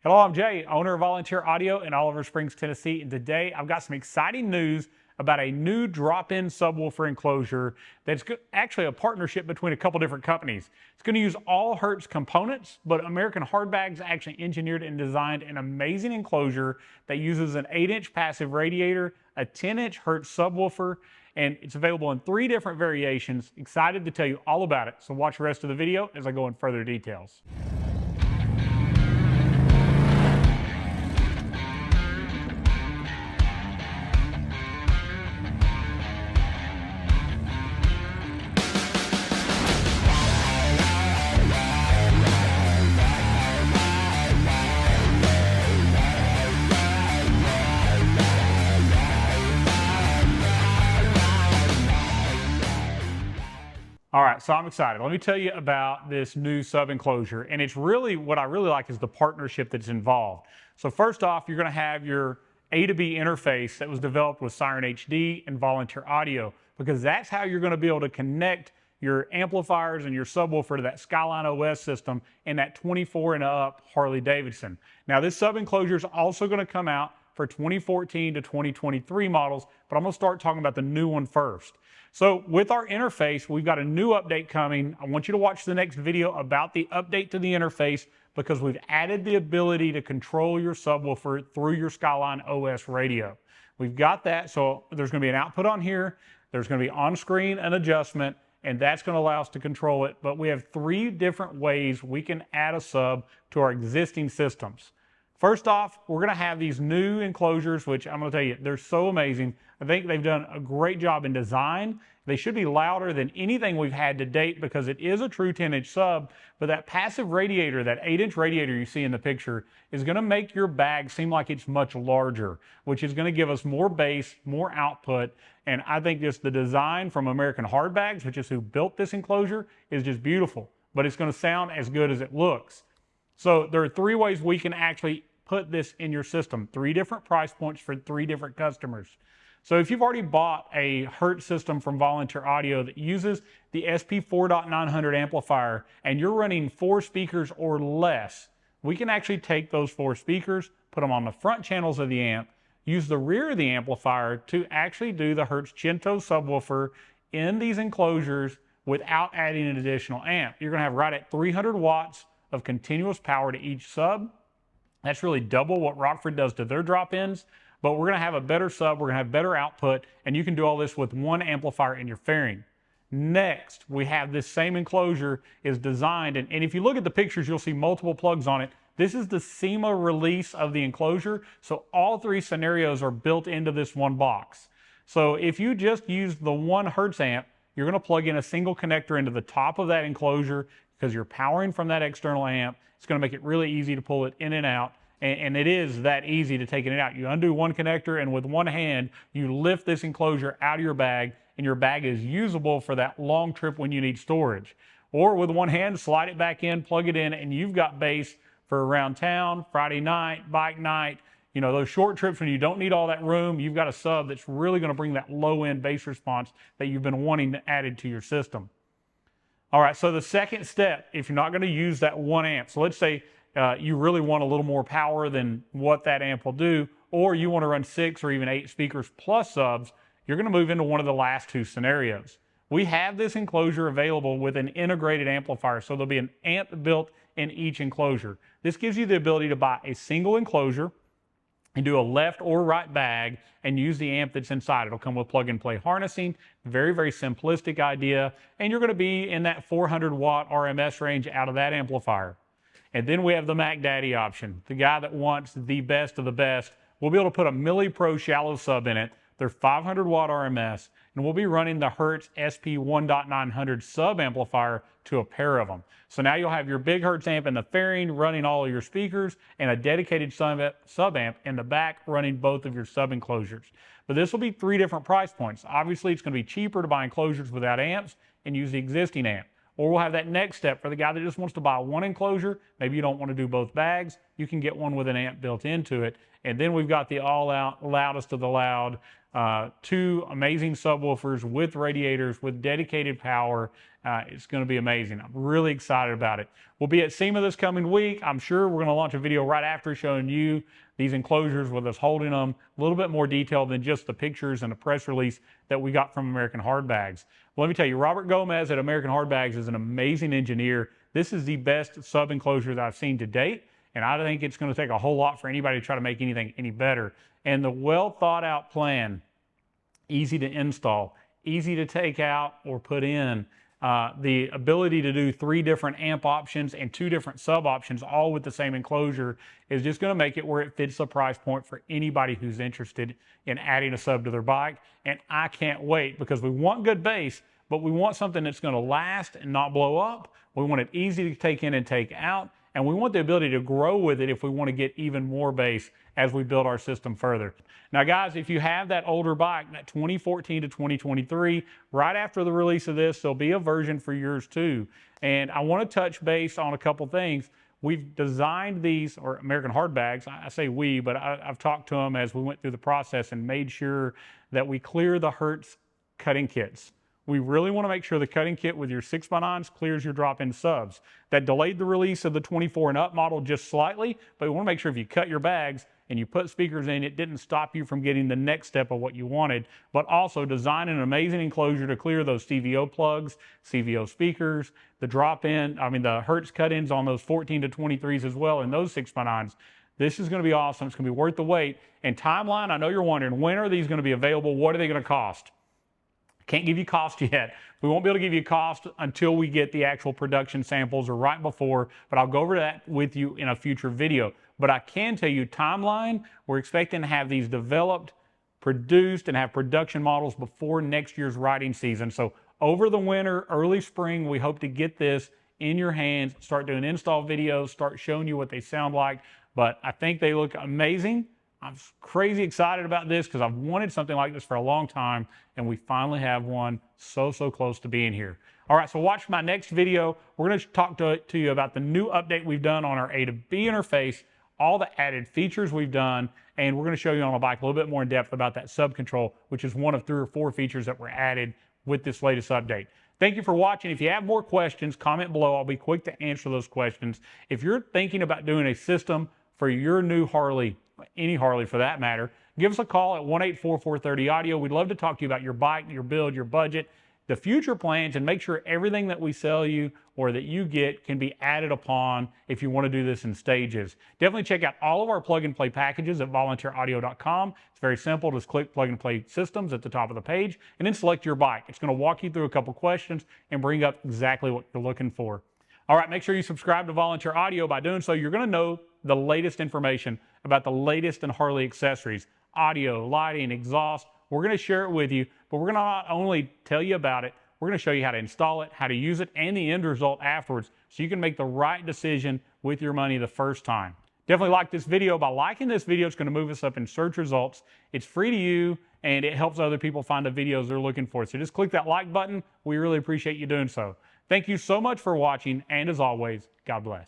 Hello, I'm Jay, owner of Volunteer Audio in Oliver Springs, Tennessee, and today I've got some exciting news about a new drop-in subwoofer enclosure that's actually a partnership between a couple different companies. It's going to use all Hertz components, but American Hardbags actually engineered and designed an amazing enclosure that uses an 8-inch passive radiator, a 10-inch Hertz subwoofer, and it's available in 3 different variations. Excited to tell you all about it, so watch the rest of the video as I go in further details. All right, so I'm excited. Let me tell you about this new sub enclosure, and it's really what I really like is the partnership that's involved. So first off, you're going to have your A to B interface that was developed with Siren HD and Volunteer Audio, because that's how you're going to be able to connect your amplifiers and your subwoofer to that Skyline OS system and that 24 and up Harley Davidson. Now this sub enclosure is also going to come out for 2014 to 2023 models, but I'm going to start talking about the new one first. So with our interface, we've got a new update coming. I want you to watch the next video about the update to the interface because we've added the ability to control your subwoofer through your Skyline OS radio. We've got that, so there's going to be an output on here. There's going to be on screen an adjustment, and that's going to allow us to control it. But we have 3 different ways we can add a sub to our existing systems. First off, we're going to have these new enclosures, which I'm going to tell you, they're so amazing. I think they've done a great job in design. They should be louder than anything we've had to date because it is a true 10-inch sub, but that passive radiator, that 8-inch radiator you see in the picture, is going to make your bag seem like it's much larger, which is going to give us more bass, more output, and I think just the design from American Hardbags, which is who built this enclosure, is just beautiful, but it's going to sound as good as it looks. So there are 3 ways we can actually put this in your system. 3 different price points for 3 different customers. So if you've already bought a Hertz system from Volunteer Audio that uses the SP 4.900 amplifier and you're running 4 speakers or less, we can actually take those 4 speakers, put them on the front channels of the amp, use the rear of the amplifier to actually do the Hertz Cento subwoofer in these enclosures without adding an additional amp. You're going to have right at 300 watts of continuous power to each sub. That's really double what Rockford does to their drop-ins, but we're going to have a better sub, we're going to have better output, and you can do all this with 1 amplifier in your fairing. Next, we have this same enclosure is designed, and if you look at the pictures, you'll see multiple plugs on it. This is the SEMA release of the enclosure, so all 3 scenarios are built into this one box. So if you just use the 1 Hertz amp, you're going to plug in a single connector into the top of that enclosure because you're powering from that external amp. It's going to make it really easy to pull it in and out. And it is that easy to take it out. You undo 1 connector and with 1 hand, you lift this enclosure out of your bag and your bag is usable for that long trip when you need storage. Or with 1 hand, slide it back in, plug it in, and you've got bass for around town, Friday night, bike night, you know, those short trips when you don't need all that room, you've got a sub that's really going to bring that low-end bass response that you've been wanting added to your system. All right, so the second step, if you're not going to use that 1 amp, so let's say you really want a little more power than what that amp will do, or you want to run 6 or even 8 speakers plus subs, you're going to move into one of the last 2 scenarios. We have this enclosure available with an integrated amplifier, so there'll be an amp built in each enclosure. This gives you the ability to buy a single enclosure and do a left or right bag and use the amp that's inside. It'll come with plug-and-play harnessing, very, very simplistic idea, and you're going to be in that 400 watt RMS range out of that amplifier. And then we have the Mac Daddy option. The guy that wants the best of the best, we'll be able to put a Milli Pro shallow sub in it. They're 500 watt RMS, and we'll be running the Hertz SP 1.900 sub amplifier to a pair of them. So now you'll have your big Hertz amp in the fairing running all of your speakers and a dedicated sub amp in the back running both of your sub enclosures. But this will be 3 different price points. Obviously, it's going to be cheaper to buy enclosures without amps and use the existing amp. Or we'll have that next step for the guy that just wants to buy 1 enclosure. Maybe you don't want to do both bags. you can get one with an amp built into it. And then we've got the all-out loudest of the loud, 2 amazing subwoofers with radiators, with dedicated power. It's going to be amazing. I'm really excited about it. We'll be at SEMA this coming week. I'm sure we're going to launch a video right after showing you these enclosures with us holding them, a little bit more detail than just the pictures and the press release that we got from American Hardbags. Well, let me tell you, Robert Gomez at American Hardbags is an amazing engineer. This is the best sub enclosure that I've seen to date, and I think it's going to take a whole lot for anybody to try to make anything any better. And the well thought out plan, easy to install, easy to take out or put in, the ability to do 3 different amp options and 2 different sub options all with the same enclosure is just going to make it where it fits the price point for anybody who's interested in adding a sub to their bike. And I can't wait, because we want good bass, but we want something that's going to last and not blow up. We want it easy to take in and take out, and we want the ability to grow with it if we want to get even more bass as we build our system further. Now guys, if you have that older bike, that 2014 to 2023, right after the release of this, there'll be a version for yours too. And I want to touch base on a couple things. We've designed these, or American Hardbags, I say we, but I've talked to them as we went through the process and made sure that we clear the Hertz cutting kits. We really want to make sure the cutting kit with your 6x9s clears your drop-in subs. That delayed the release of the 24 and up model just slightly, but we want to make sure if you cut your bags and you put speakers in, it didn't stop you from getting the next step of what you wanted, but also design an amazing enclosure to clear those CVO plugs, CVO speakers, the drop-in, the Hertz cut-ins on those 14 to 23s as well, and those 6x9s. This is going to be awesome. It's going to be worth the wait. And timeline, I know you're wondering, when are these going to be available? What are they going to cost? Can't give you cost yet. We won't be able to give you cost until we get the actual production samples, or right before, but I'll go over that with you in a future video. But I can tell you timeline, we're expecting to have these developed, produced, and have production models before next year's riding season. So over the winter, early spring, we hope to get this in your hands, start doing install videos, start showing you what they sound like. But I think they look amazing. I'm crazy excited about this because I've wanted something like this for a long time, and we finally have one so close to being here. All right, so watch my next video. We're going to talk to you about the new update we've done on our A to B interface, all the added features we've done, and we're going to show you on the bike a little bit more in depth about that sub control, which is one of 3 or 4 features that were added with this latest update. Thank you for watching. If you have more questions, comment below. I'll be quick to answer those questions. If you're thinking about doing a system for your new Harley, any Harley for that matter, give us a call at 1-844-30-AUDIO. We'd love to talk to you about your bike, your build, your budget, the future plans, and make sure everything that we sell you or that you get can be added upon if you want to do this in stages. Definitely check out all of our plug-and-play packages at volunteeraudio.com. It's very simple. Just click plug-and-play systems at the top of the page and then select your bike. It's going to walk you through a couple questions and bring up exactly what you're looking for. All right, make sure you subscribe to Volunteer Audio. By doing so, you're going to know the latest information about the latest in Harley accessories, audio, lighting, exhaust. We're going to share it with you, but we're going to not only tell you about it, we're going to show you how to install it, how to use it, and the end result afterwards, so you can make the right decision with your money the first time. Definitely like this video. By liking this video, it's going to move us up in search results. It's free to you, and it helps other people find the videos they're looking for. So just click that like button. We really appreciate you doing so. Thank you so much for watching, and as always, God bless.